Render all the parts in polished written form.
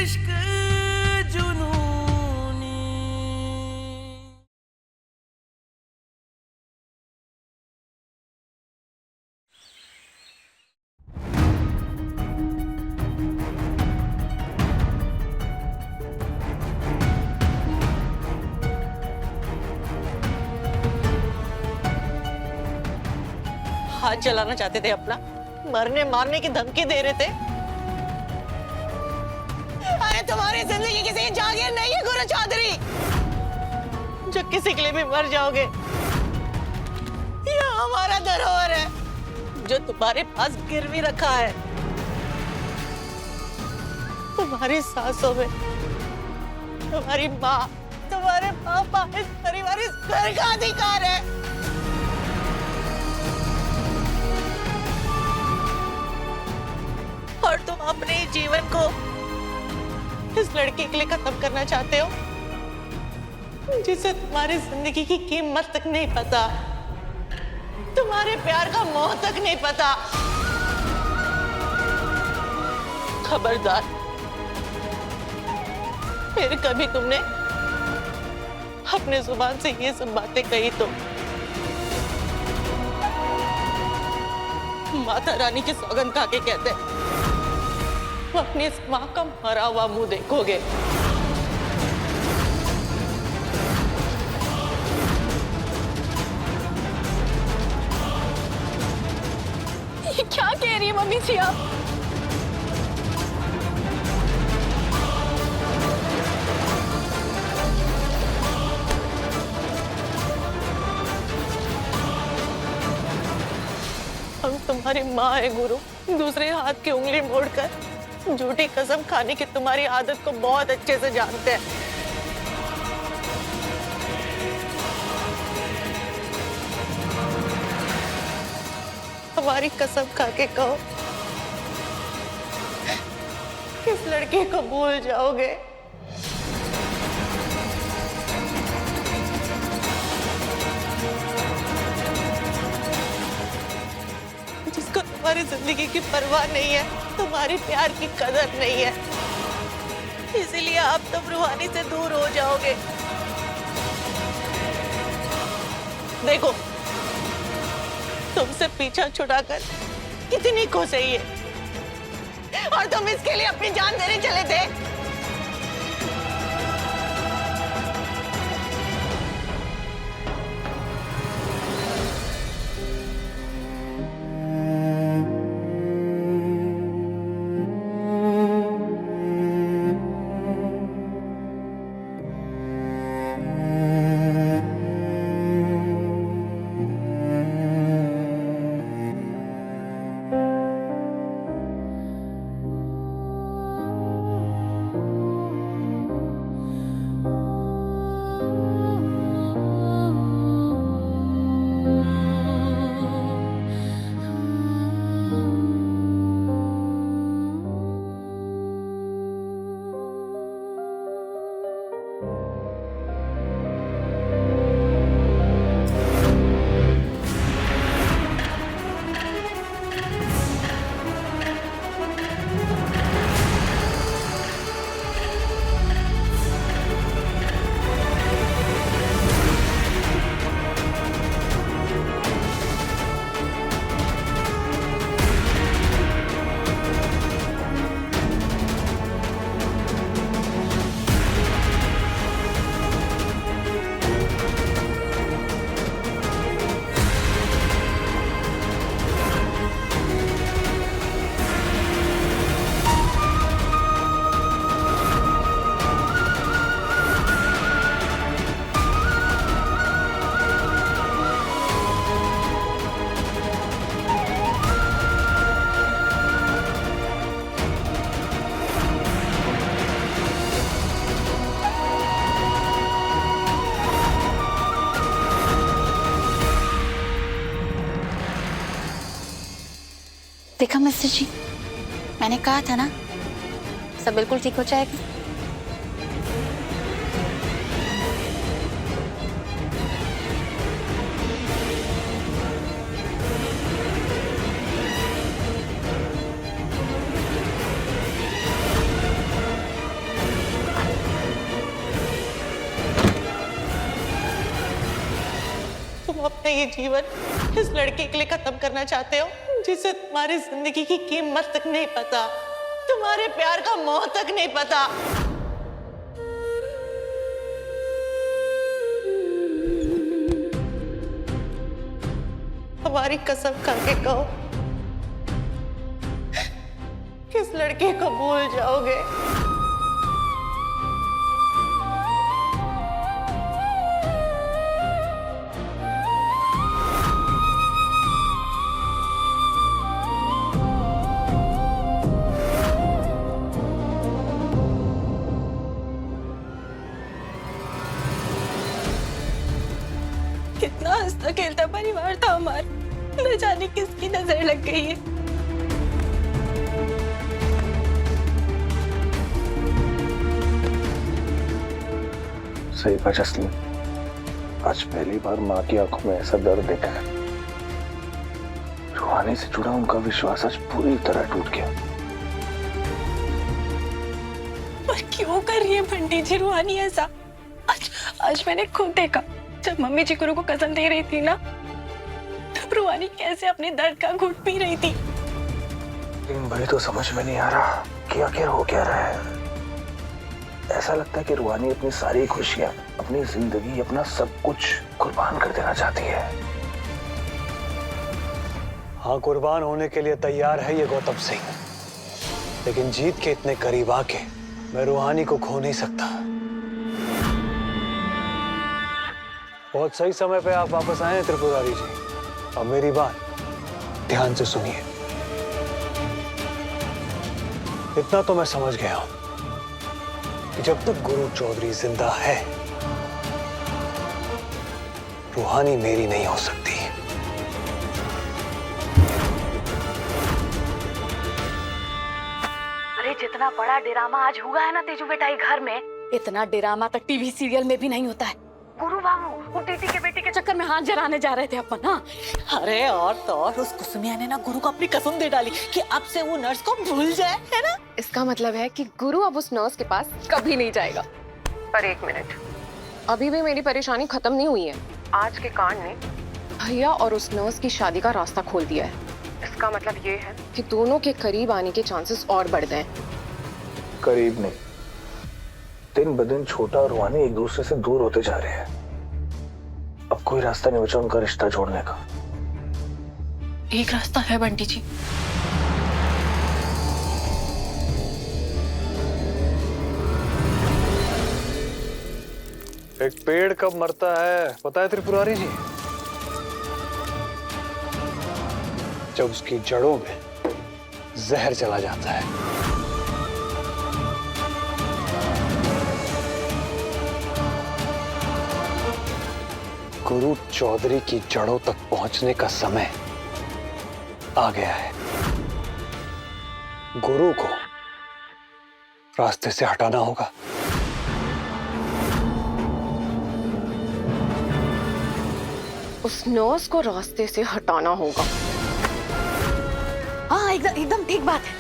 इश्क जुनूनी। हाथ जलाना चाहते थे अपना, मरने मारने की धमकी दे रहे थे। अरे तुम्हारी जिंदगी किसी जागीर नहीं है गुरु चौधरी, जो किसी के लिए भी मर जाओगे। यह हमारा धरोहर है जो तुम्हारे पास गिरवी रखा है। तुम्हारी सांसों में तुम्हारी माँ, तुम्हारे पापा, इस परिवार, इस घर का अधिकार है। और तुम अपने जीवन को इस लड़के के लिए खत्म करना चाहते हो जिसे तुम्हारी जिंदगी की कीमत तक नहीं पता, तुम्हारे प्यार का मोह तक नहीं पता। खबरदार, फिर कभी तुमने अपने जुबान से ये सब बातें कही तो माता रानी की सौगंध खा के कहते हैं वो अपनी इस माँ का मरा हुआ मुंह देखोगे। ये क्या कह रही है मम्मी जी आप? हम तुम्हारी माँ है गुरु, दूसरे हाथ की उंगली मोड़कर झूठी कसम खाने की तुम्हारी आदत को बहुत अच्छे से जानते हैं। हमारी कसम खा के कहो, किस लड़के को भूल जाओगे जिसको तुम्हारी जिंदगी की परवाह नहीं है, तुम्हारी प्यार की कदर नहीं है, इसीलिए आप तुम रूहानी से दूर हो जाओगे। देखो, तुमसे पीछा छुड़ाकर कितनी खुश है ये, और तुम इसके लिए अपनी जान देने चले थे। देखा मिस्टर जी, मैंने कहा था ना सब बिल्कुल ठीक हो जाएगा। तुम अपना ये जीवन इस लड़के के लिए खत्म करना चाहते हो जिसे तुम्हारी जिंदगी की कीमत तक नहीं पता, तुम्हारे प्यार का मोह तक नहीं पता। हमारी कसम खा के कहो, किस लड़के को भूल जाओगे? कितना हंसता खेलता परिवार था हमारा, न जाने किसकी नजर लग गई है। सही कहा जसलीन, आज पहली बार माँ की आंखों में ऐसा दर्द देखा है। रूहानी से जुड़ा उनका विश्वास आज पूरी तरह टूट गया। पर क्यों कर रही है पंडित जी रूहानी ऐसा? आज मैंने खुद देखा, जब मम्मी जी गुरु को कसम दे रही थी ना, तब रूहानी कैसे अपने दर्द का घूंट पी रही थी। लेकिन भाई तो समझ में नहीं आ रहा कि आखिर हो क्या रहा है। ऐसा लगता है कि रूहानी अपनी सारी खुशियां, अपनी जिंदगी, अपना सब कुछ कुर्बान कर देना चाहती है। हाँ, कुर्बान होने के लिए तैयार है ये गौतम सिंह, लेकिन जीत के इतने करीब आके मैं रूहानी को खो नहीं सकता। बहुत सही समय पे आप वापस आए हैं त्रिपुरारी जी। अब मेरी बात ध्यान से सुनिए। इतना तो मैं समझ गया हूं कि जब तक गुरु चौधरी जिंदा है, रूहानी मेरी नहीं हो सकती। अरे जितना बड़ा ड्रामा आज हुआ है ना तेजू बेटा ये घर में, इतना ड्रामा तो टीवी सीरियल में भी नहीं होता है। गुरु बाबू वो टीटी के बेटी के चक्कर में हाथ जलाने जा रहे थे अपन। हाँ अरे और तो और उस कुसुमिया ने ना गुरु को अपनी कसम दे डाली कि अब से वो नर्स को भूल जाए, है ना? इसका मतलब है कि गुरु अब उस नर्स के पास कभी नहीं जाएगा। पर एक मिनट, अभी भी मेरी परेशानी खत्म नहीं हुई है। आज के कांड ने भैया और उस नर्स की शादी का रास्ता खोल दिया है। इसका मतलब ये है कि दोनों के करीब आने के चांसेस और बढ़ गए। करीब नहीं, दिन ब दिन छोटा और रूहानी एक दूसरे से दूर होते जा रहे हैं। अब कोई रास्ता नहीं बचा उनका रिश्ता जोड़ने का। एक रास्ता है बंटी जी। एक पेड़ कब मरता है पता है त्रिपुरारी जी? जब उसकी जड़ों में जहर चला जाता है। गुरु चौधरी की जड़ों तक पहुंचने का समय आ गया है। गुरु को रास्ते से हटाना होगा। उस नर्स को रास्ते से हटाना होगा। हाँ एकदम ठीक बात है।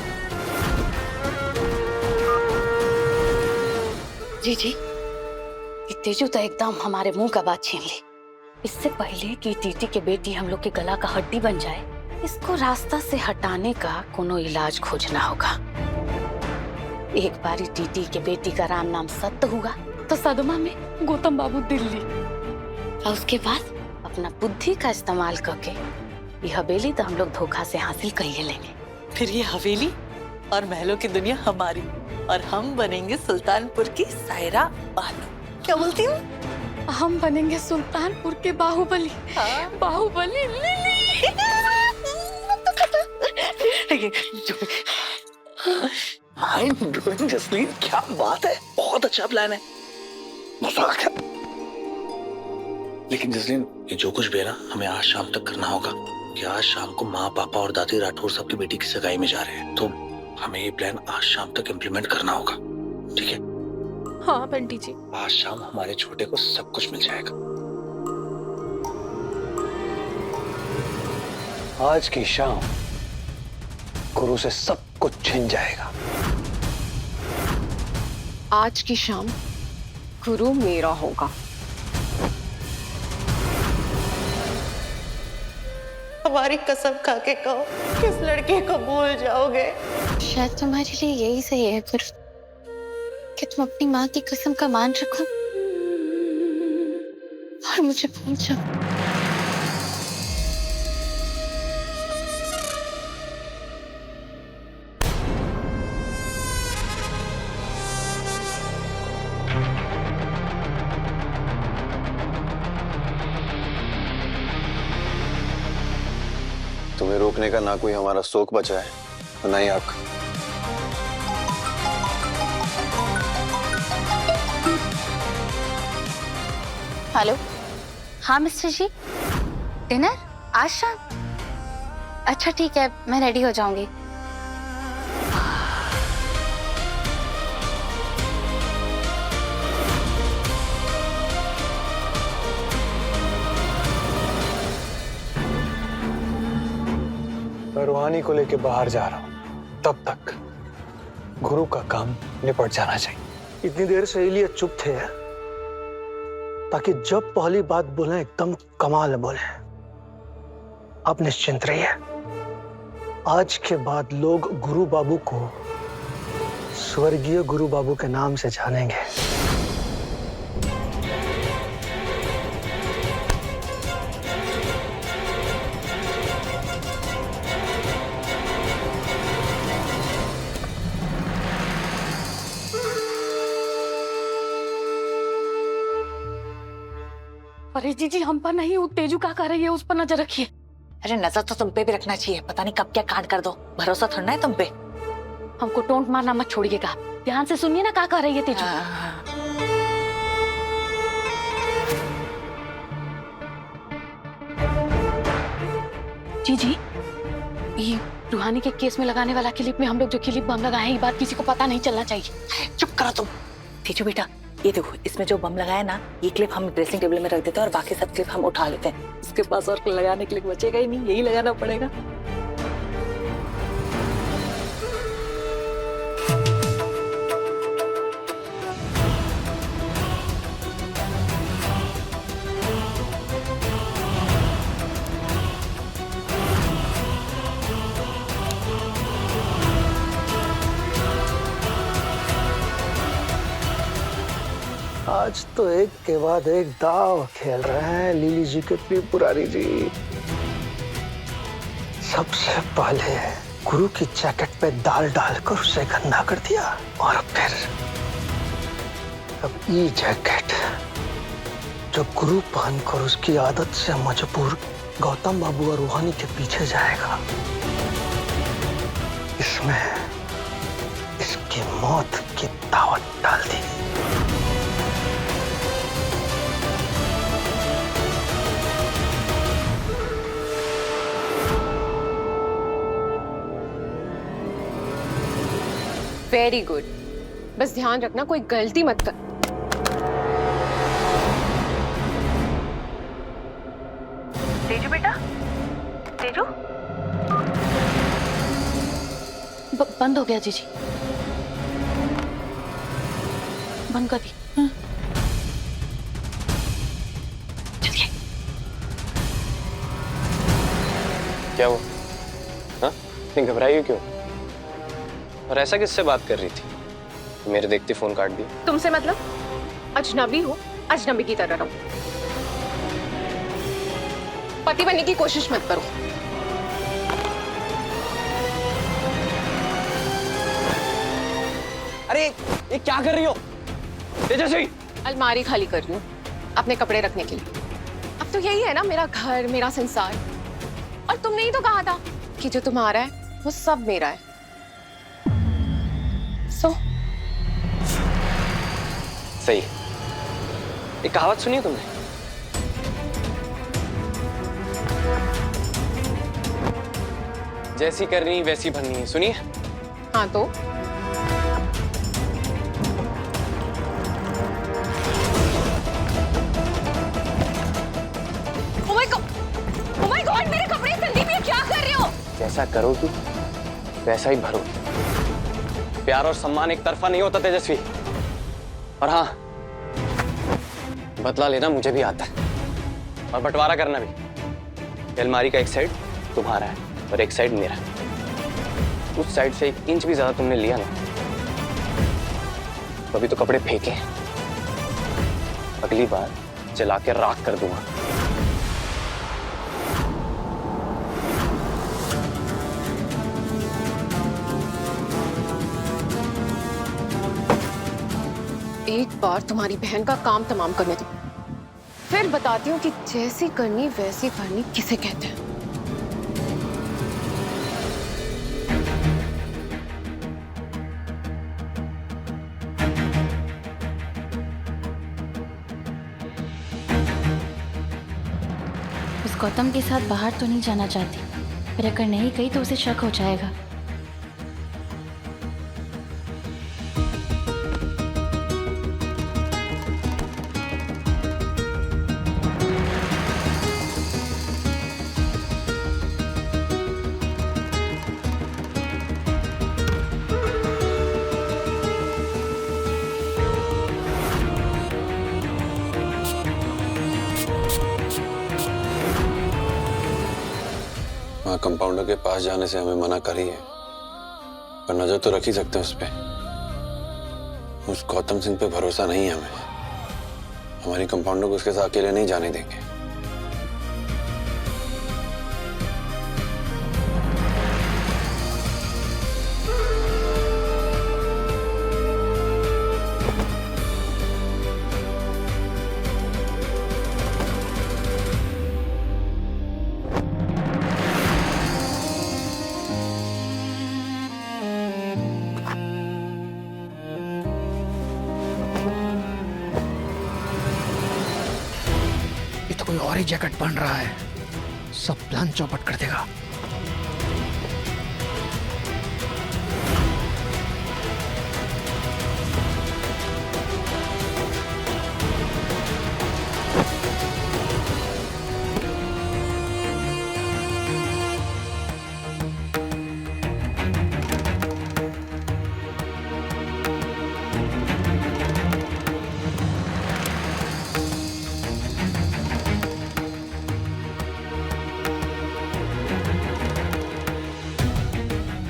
जी ये तेजू तो एकदम हमारे मुंह का बात छीन ली। इससे पहले कि टीटी के बेटी हम लोग के गला का हड्डी बन जाए, इसको रास्ता से हटाने का कोनो इलाज खोजना होगा। एक बारी टीटी के बेटी का राम नाम सत्य हुआ तो सदमा में गौतम बाबू दिल्ली, और उसके बाद अपना बुद्धि का इस्तेमाल करके ये हवेली तो हम लोग धोखा से हासिल कर ही लेंगे। फिर ये हवेली और महलों की दुनिया हमारी, और हम बनेंगे सुल्तानपुर की सायरा बानो। क्या बोलती हूँ? हम बनेंगे सुल्तानपुर के बाहुबली। हाँ? बाहुबली जसलीन, क्या बात है, बहुत अच्छा प्लान है। लेकिन जसलीन, ये जो कुछ भी है ना, हमें आज शाम तक करना होगा। कि आज शाम को माँ, पापा और दादी राठौर साहब की बेटी की सगाई में जा रहे हैं, तो हमें ये प्लान आज शाम तक इम्प्लीमेंट करना होगा। ठीक है? हाँ बंटी जी। आज शाम हमारे छोटे को सब कुछ मिल जाएगा। आज की शाम गुरु से सब कुछ छिन जाएगा। आज की शाम गुरु मेरा होगा। तुम्हारी कसम खा के कहो कि इस लड़के को भूल जाओगे। शायद तुम्हारे लिए यही सही है फिर कि तुम अपनी माँ की कसम का मान रखो और मुझे भूल जाओ। तुम्हें रोकने का ना कोई हमारा शौक बचा है और ना ही हक। हेलो, हाँ मिस्टर जी, डिनर आज शाम? अच्छा ठीक है, मैं रेडी हो जाऊंगी। मैं रूहानी को लेके बाहर जा रहा हूँ, तब तक गुरु का काम निपट जाना चाहिए। इतनी देर से इलिया चुप थे ताकि जब पहली बात बोले एकदम कमाल बोले। आप निश्चिंत रहिए, आज के बाद लोग गुरु बाबू को स्वर्गीय गुरु बाबू के नाम से जानेंगे। अरे जी हम पर नहीं, वो तेजू क्या कर रही है, उस पर नजर रखिए। अरे नजर तो तुम पे भी रखना चाहिए, पता नहीं कब क्या कांड कर दो, भरोसा थोड़ा है तुम पे। हमको टोंट मारना मत छोड़िएगा, ध्यान से सुनिए ना क्या कर रही है तेजू। जी ये रूहानी के केस में लगाने वाला क्लिप में हम लोग जो क्लिप बम लगाए हैं, ये बात किसी को पता नहीं चलना चाहिए। चुप करो तुम। तेजू बेटा ये देखो, इसमें जो बम लगाया ना, ये क्लिप हम ड्रेसिंग टेबल में रख देते हैं और बाकी सब क्लिप हम उठा लेते हैं। इसके पास और लगाने के लिए बचेगा ही नहीं, यही लगाना पड़ेगा। आज तो एक के बाद एक दाव खेल रहे हैं लीली जी के त्रिपुरारी जी। सबसे पहले गुरु की जैकेट पे दाल डालकर उसे गंदा कर दिया और फिर अब ये जैकेट जो गुरु पहनकर उसकी आदत से मजबूर गौतम बाबू और रूहानी के पीछे जाएगा, इसमें इसकी मौत की दावत डाल दी। वेरी गुड, बस ध्यान रखना कोई गलती मत कर। तेजू बेटा, तेजू बंद हो गया जी बंद कर दी। चलिए। क्या हुआ? हाँ, इतनी घबराई हो क्यों? और ऐसा किससे बात कर रही थी? मेरे देखते फोन काट दिया। तुमसे मतलब? अजनबी हो, अजनबी की तरह रहो। पति बनने की कोशिश मत करो। अरे ये क्या कर रही हो तेजस्वी? अलमारी खाली कर रही हूँ अपने कपड़े रखने के लिए। अब तो यही है ना मेरा घर, मेरा संसार। और तुमने ही तो कहा था कि जो तुम्हारा है वो सब मेरा है। सही। एक कहावत सुनी है तुमने? जैसी करनी वैसी भरनी है, सुनिए? हाँ तो Oh my God, मेरे कपड़े संदीप, ये क्या कर रहे हो? जैसा करोगी वैसा ही भरोगी। प्यार और सम्मान एक तरफा नहीं होता तेजस्वी। और हाँ, बदला लेना मुझे भी आता है और बंटवारा करना भी। अलमारी का एक साइड तुम्हारा है और एक साइड मेरा। उस साइड से 1 इंच भी ज्यादा तुमने लिया ना, तो अभी तो कपड़े फेंके हैं, अगली बार जला के राख कर दूंगा। एक बार तुम्हारी बहन का काम तमाम करने दो, फिर बताती हूँ कि जैसी करनी वैसी करनी किसे कहते हैं। उस गौतम के साथ बाहर तो नहीं जाना चाहती, पर अगर नहीं गई तो उसे शक हो जाएगा। वहाँ कंपाउंडर के पास जाने से हमें मना करी है, पर नजर तो रख ही सकते हैं उस पे। उस गौतम सिंह पे भरोसा नहीं है हमें। हमारी कंपाउंडर को उसके साथ अकेले नहीं जाने देंगे। ये तो कोई और ही जैकेट बन रहा है, सब प्लान चौपट कर देगा।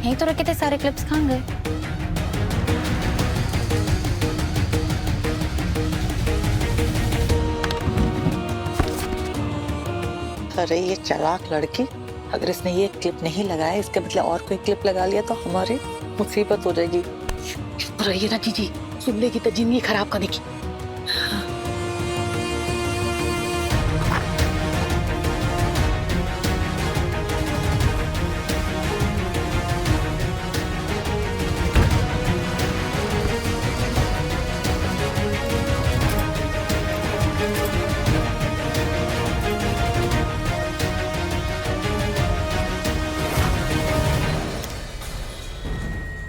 यहीं तो रखे थे सारे क्लिप्स, कहाँ गए? अरे ये चालाक लड़की, अगर इसने ये क्लिप नहीं लगाया, इसके बदले और कोई क्लिप लगा लिया तो हमारी मुसीबत हो जाएगी। रहिए ना जीजी, सुन लेगी तो जिंदगी खराब करने की।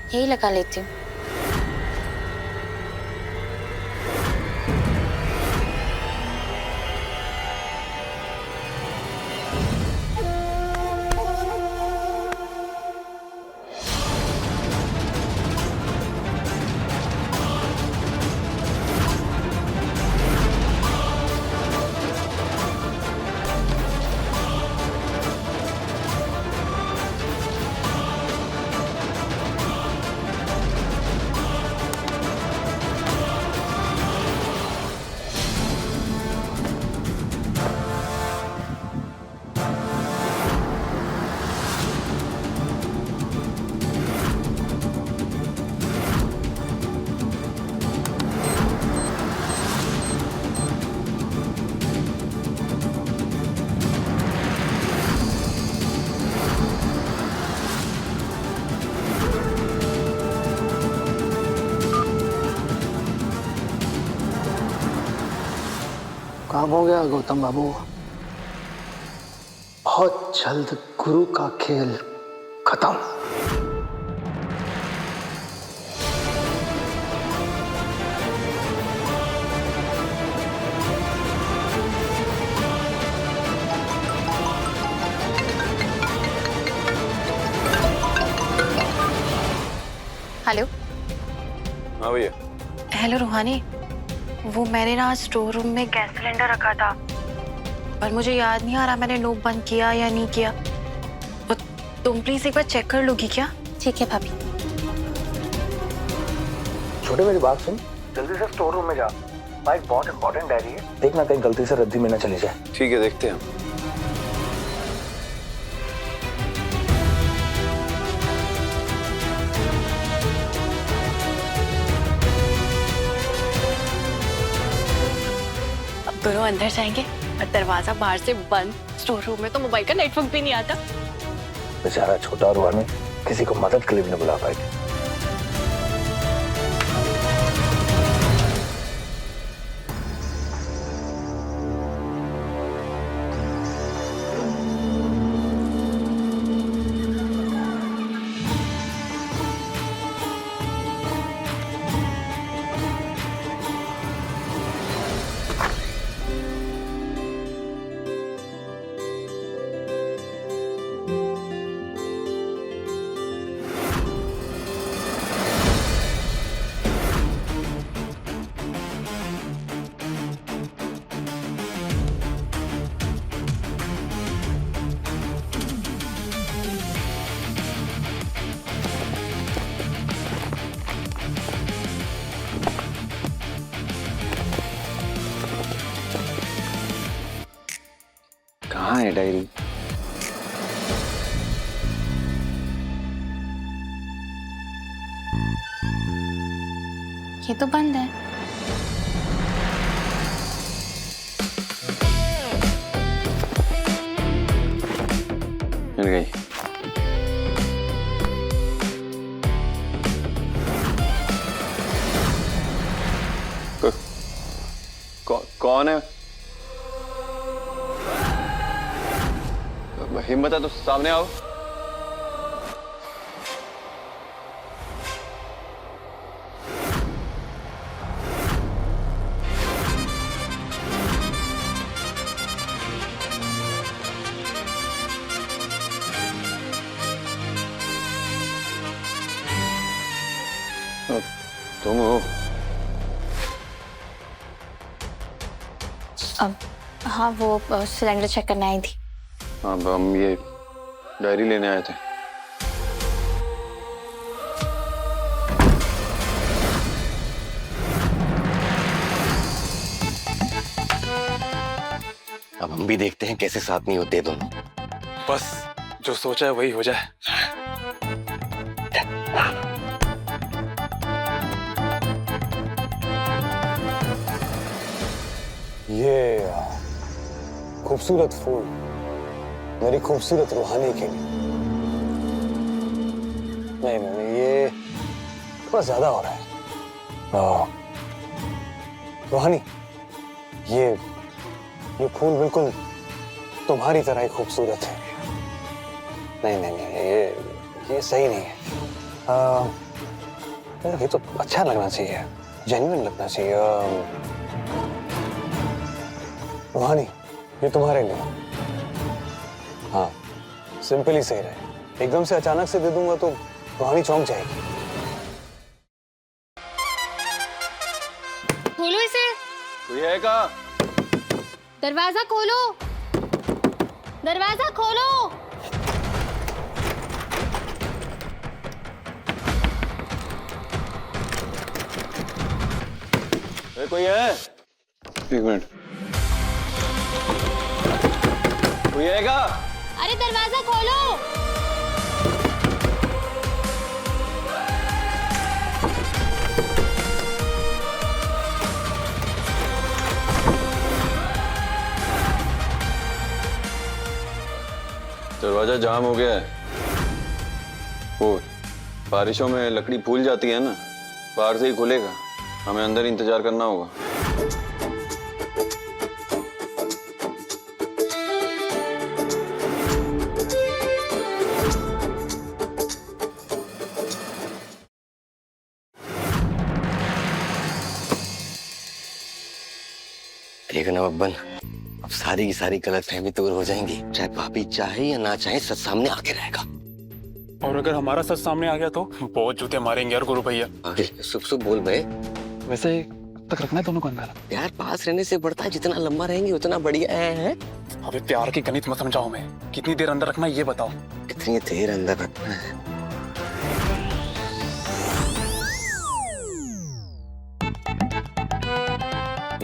यही लगा लेती हूँ। काम हो गया गौतम बाबू, बहुत जल्द गुरु का खेल खत्म। हेलो। हाँ भैया। हेलो रूहानी, वो मैंने ना स्टोर रूम में गैस सिलेंडर रखा था, पर मुझे याद नहीं आ रहा मैंने नोब बंद किया या नहीं किया। तुम प्लीज एक बार चेक कर लोगी क्या? ठीक है भाभी। छोटे मेरी बात सुन, जल्दी से स्टोर रूम में जा। वहाँ एक बहुत इंपॉर्टेंट डायरी है, देखना कहीं गलती से रद्दी में न चली जाए। ठीक है, देखते हैं हम। अब दोनों अंदर जाएंगे और दरवाजा बाहर से बंद। स्टोर रूम में तो मोबाइल का नेटवर्क भी नहीं आता। बेचारा छोटा रूहानी किसी को मदद के लिए भी नहीं बुला पाएगी। कहाँ है डायरी? ये तो बंद है। मिल गई। कौन है? हिम्मत है तो सामने आओ। तुम हो? हाँ, वो सिलेंडर चेक करने आई थी। हाँ, हम ये डायरी लेने आए थे। अब हम भी देखते हैं कैसे साथ नहीं होते दोनों। बस जो सोचा है वही हो जाए। ये खूबसूरत फूल मेरी खूबसूरत रूहानी के लिए। नहीं, ये थोड़ा ज्यादा हो रहा है। रूहानी, ये फूल बिल्कुल तुम्हारी तरह ही खूबसूरत है। नहीं, ये सही नहीं है। ये तो अच्छा लगना चाहिए, जेन्युइन लगना चाहिए। रूहानी, ये तुम्हारे लिए। हाँ, सिंपल ही सही रहे। एकदम से अचानक से दे दूंगा तो रूहानी चौंक जाएगी। खोलो इसे। कोई है क्या? दरवाजा खोलो, दरवाजा खोलो। कोई है? एक मिनट। कोई है क्या? अरे दरवाजा खोलो। दरवाजा जाम हो गया है। वो बारिशों में लकड़ी फूल जाती है ना, बाहर से ही खुलेगा। हमें अंदर इंतजार करना होगा। देखना बब्बन, अब सारी की सारी गलतफहमी दूर हो जाएंगी। चाहे भाभी चाहे या ना चाहे, सच सामने आके रहेगा। और अगर हमारा सच सामने आ गया तो बहुत जूते मारेंगे यार गुरु भैया। सुख सुख बोल भाई। वैसे तक रखना है दोनों को अंदर? प्यार पास रहने से बढ़ता है, जितना लंबा रहेंगे उतना बढ़िया है। अबे प्यार की गणित मत समझाओ, मैं कितनी देर अंदर रखना है ये बताओ। कितनी देर अंदर रखना है?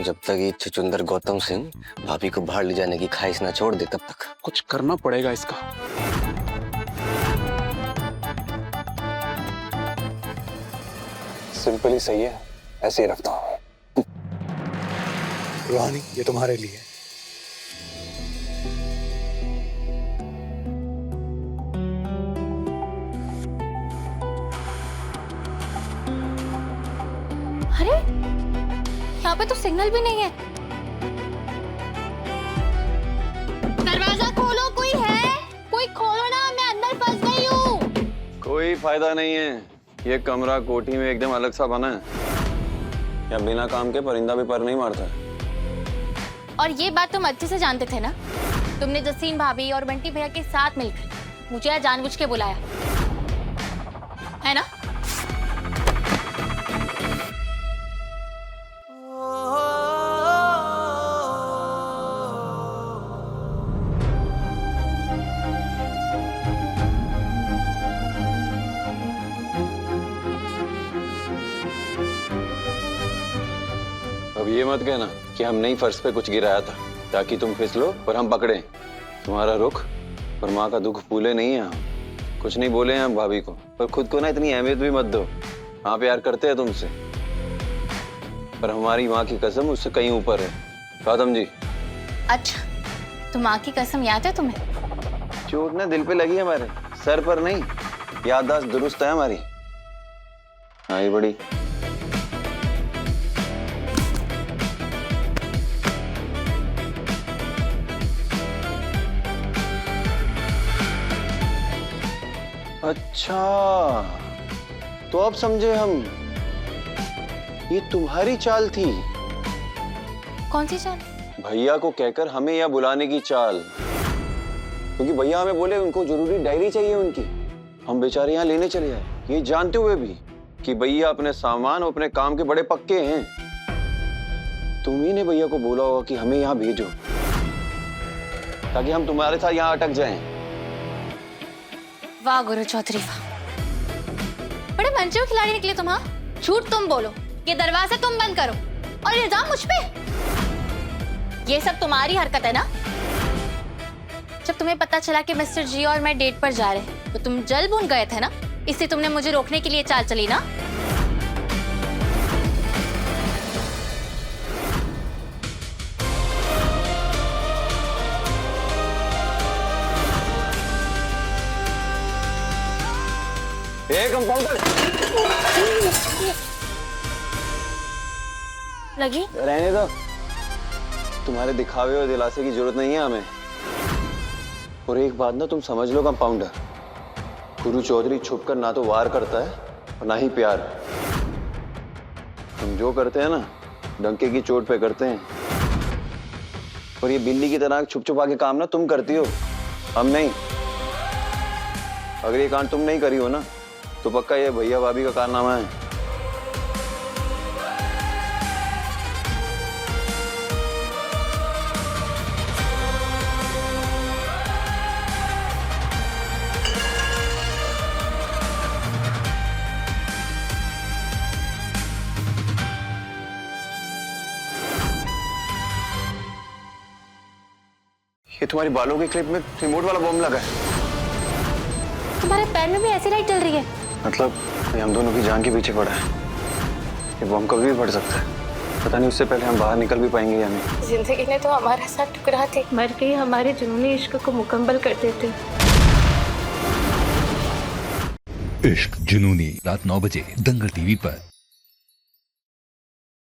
जब तक ये छुचुंदर गौतम सिंह भाभी को बाहर ले जाने की ख्वाहिश ना छोड़ दे तब तक। कुछ करना पड़ेगा इसका। सिंपल ही सही है, ऐसे ही रखता हूँ। रूहानी, ये तुम्हारे लिए। अरे यहाँ पे तो सिग्नल भी नहीं है। दरवाजा खोलो, कोई है? कोई खोलो ना, मैं अंदर फंस गई हूँ। कोई फायदा नहीं है, ये कमरा कोठी में एकदम अलग सा बना है। या बिना काम के परिंदा भी पर नहीं मारता है। और ये बात तुम अच्छे से जानते थे ना? तुमने जसीन भाभी और बंटी भैया के साथ मिलकर मुझे जानबूझ के बुलाया है ना? अब ये मत कहना कि हम नहीं फर्श पे कुछ गिराया था ताकि तुम फिसलो और हम पकड़े। तुम्हारा रुख और माँ का दुख भूले नहीं है हम। कुछ नहीं बोले हैं हम भाभी को, पर खुद को ना इतनी अहमियत भी मत दो। हाँ प्यार करते हैं तुमसे, पर हमारी माँ की कसम उससे कहीं ऊपर है। गौतम जी। अच्छा, तो माँ की कसम याद है तुम्हें? चोट ना दिल पे लगी है हमारे, सर पर नहीं। याददाश्त दुरुस्त है हमारी। हाँ ये बड़ी। अच्छा, तो अब समझे हम, ये तुम्हारी चाल थी। कौन सी चाल? भैया को कहकर हमें यहाँ बुलाने की चाल। क्योंकि भैया हमें बोले उनको जरूरी डायरी चाहिए उनकी, हम बेचारे यहाँ लेने चले आए, ये जानते हुए भी कि भैया अपने सामान और अपने काम के बड़े पक्के हैं। तुम ही ने भैया को बोला होगा कि हमें यहाँ भेजो ताकि हम तुम्हारे साथ यहाँ अटक जाएं। वाह गुरु चौधरी वाह, बड़े मंचो खिलाड़ी निकले तुम। हाँ, झूठ तुम बोलो, ये दरवाजा तुम बंद करो और इल्जाम मुझ पे। ये सब तुम्हारी हरकत है ना? जब तुम्हें पता चला कि मिस्टर जी और मैं डेट पर जा रहे हैं तो तुम जल भून गए थे ना, इससे तुमने मुझे रोकने के लिए चाल चली ना? कंपाउंडर लगी? रहने दो, तुम्हारे दिखावे और दिलासे की जरूरत नहीं है हमें। और एक बात ना तुम समझ लो कंपाउंडर, गुरु चौधरी छुपकर ना तो वार करता है और ना ही प्यार। तुम जो करते हैं ना डंके की चोट पे करते हैं, और ये बिल्ली की तरह छुप छुपा के काम ना तुम करती हो, हम नहीं। अगर ये कांड तुम नहीं करी हो ना तो पक्का ये भैया भाभी का कारनामा है। ये तुम्हारी बालों के क्लिप में रिमोट वाला बॉम्ब लगा है। तुम्हारे पैर में भी ऐसी लाइट जल रही है? मतलब ये हम दोनों की जान के पीछे पड़ा है। ये बॉम्ब कभी भी फट सकता है, पता नहीं उससे पहले हम बाहर निकल भी पाएंगे या नहीं। जिंदगी ने तो हमारे साथ ठुकरा दी, मर के हमारे जुनूनी इश्क को मुकम्मल कर देते। इश्क जुनूनी रात 9 बजे दंगल टीवी पर।